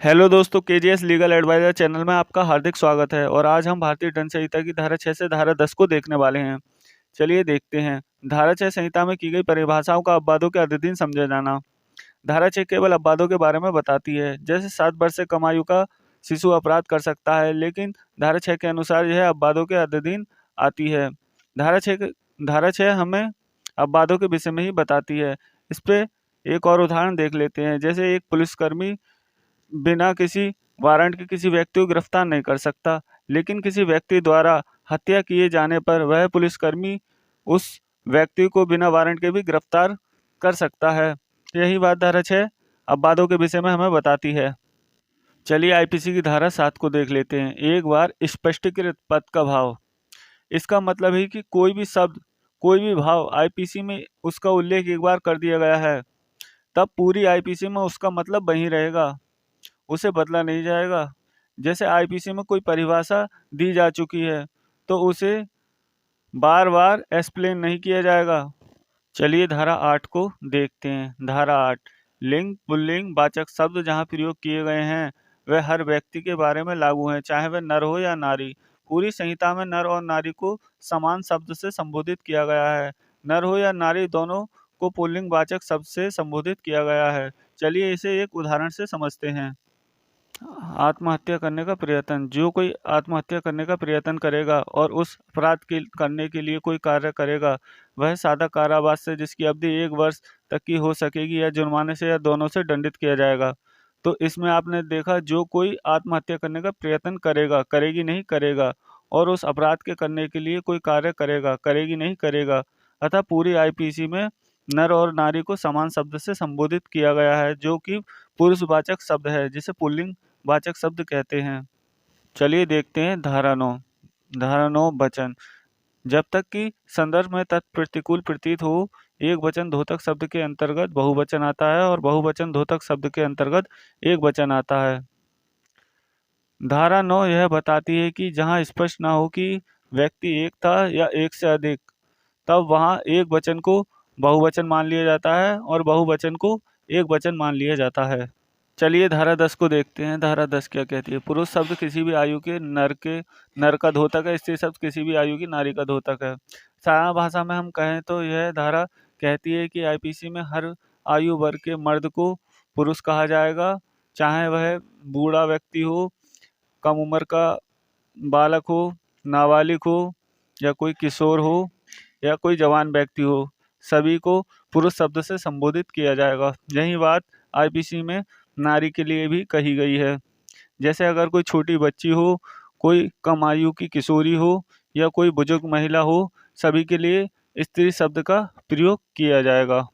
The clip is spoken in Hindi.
हेलो दोस्तों, केजीएस लीगल एडवाइजर चैनल में आपका हार्दिक स्वागत है। और आज हम भारतीय दंड संहिता की धारा 6 से धारा 10 को देखने वाले हैं। चलिए देखते हैं। धारा 6 संहिता में की गई परिभाषाओं का अपवादों के अधीन समझा जाना। धारा 6 केवल अपवादों के बारे में बताती है, जैसे 7 वर्ष से कम आयु का शिशु अपराध कर सकता है, लेकिन धारा 6 के अनुसार यह अपवादों के अधीन आती है। धारा 6 हमें अपवादों के विषय में ही बताती है। इस पे एक और उदाहरण देख लेते हैं। जैसे एक पुलिसकर्मी बिना किसी वारंट के किसी व्यक्ति को गिरफ्तार नहीं कर सकता, लेकिन किसी व्यक्ति द्वारा हत्या किए जाने पर वह पुलिसकर्मी उस व्यक्ति को बिना वारंट के भी गिरफ्तार कर सकता है। यही बात धारा 6 अपवादों के विषय में हमें बताती है। चलिए आईपीसी की धारा 7 को देख लेते हैं। एक बार स्पष्टीकृत पद का भाव। इसका मतलब है कि कोई भी शब्द, कोई भी भाव आईपीसी में उसका उल्लेख एक बार कर दिया गया है, तब पूरी आईपीसी में उसका मतलब वही रहेगा, उसे बदला नहीं जाएगा। जैसे आईपीसी में कोई परिभाषा दी जा चुकी है तो उसे बार बार एक्सप्लेन नहीं किया जाएगा। चलिए धारा 8 को देखते हैं। धारा 8, लिंग पुल्लिंग वाचक शब्द जहाँ प्रयोग किए गए हैं वह हर व्यक्ति के बारे में लागू हैं, चाहे वह नर हो या नारी। पूरी संहिता में नर और नारी को समान शब्द से संबोधित किया गया है। नर हो या नारी, दोनों को पुल्लिंग वाचक शब्द से संबोधित किया गया है। चलिए इसे एक उदाहरण से समझते हैं। आत्महत्या करने का प्रयत्न। जो कोई आत्महत्या करने का प्रयत्न करेगा और उस अपराध के करने के लिए कोई कार्य करेगा, वह सादा कारावास से जिसकी अवधि 1 वर्ष तक की हो सकेगी या जुर्माने से या दोनों से दंडित किया जाएगा। तो इसमें आपने देखा, जो कोई आत्महत्या करने का प्रयत्न करेगा, करेगी नहीं करेगा, और उस अपराध के करने के लिए कोई कार्य करेगा, करेगी नहीं करेगा। अतः पूरी आईपीसी में नर और नारी को समान शब्द से संबोधित किया गया है, जो कि पुरुषवाचक शब्द है, जिसे पुल्लिंग वाचक शब्द कहते हैं। चलिए देखते हैं धारा 9। धारा 9 वचन। जब तक कि संदर्भ में तत्प्रतिकूल प्रतीत हो, एक वचन द्योतक शब्द के अंतर्गत बहुवचन आता है और बहुवचन द्योतक शब्द के अंतर्गत एक वचन आता है। धारा 9 यह बताती है कि जहां स्पष्ट न हो कि व्यक्ति एक था या एक से अधिक, तब वहां एक वचन को बहुवचन मान लिया जाता है और बहुवचन को एक वचन मान लिया जाता है। चलिए धारा 10 को देखते हैं। धारा 10 क्या कहती है। पुरुष शब्द किसी भी आयु के नर का द्योतक है। स्त्री शब्द किसी भी आयु की नारी का द्योतक है। साधारण भाषा में हम कहें तो यह धारा कहती है कि आईपीसी में हर आयु वर्ग के मर्द को पुरुष कहा जाएगा, चाहे वह बूढ़ा व्यक्ति हो, कम उम्र का बालक हो, नाबालिग हो, या कोई किशोर हो, या कोई जवान व्यक्ति हो, सभी को पुरुष शब्द से संबोधित किया जाएगा। यही बात आईपीसी में नारी के लिए भी कही गई है। जैसे अगर कोई छोटी बच्ची हो, कोई कम आयु की किशोरी हो, या कोई बुजुर्ग महिला हो, सभी के लिए स्त्री शब्द का प्रयोग किया जाएगा।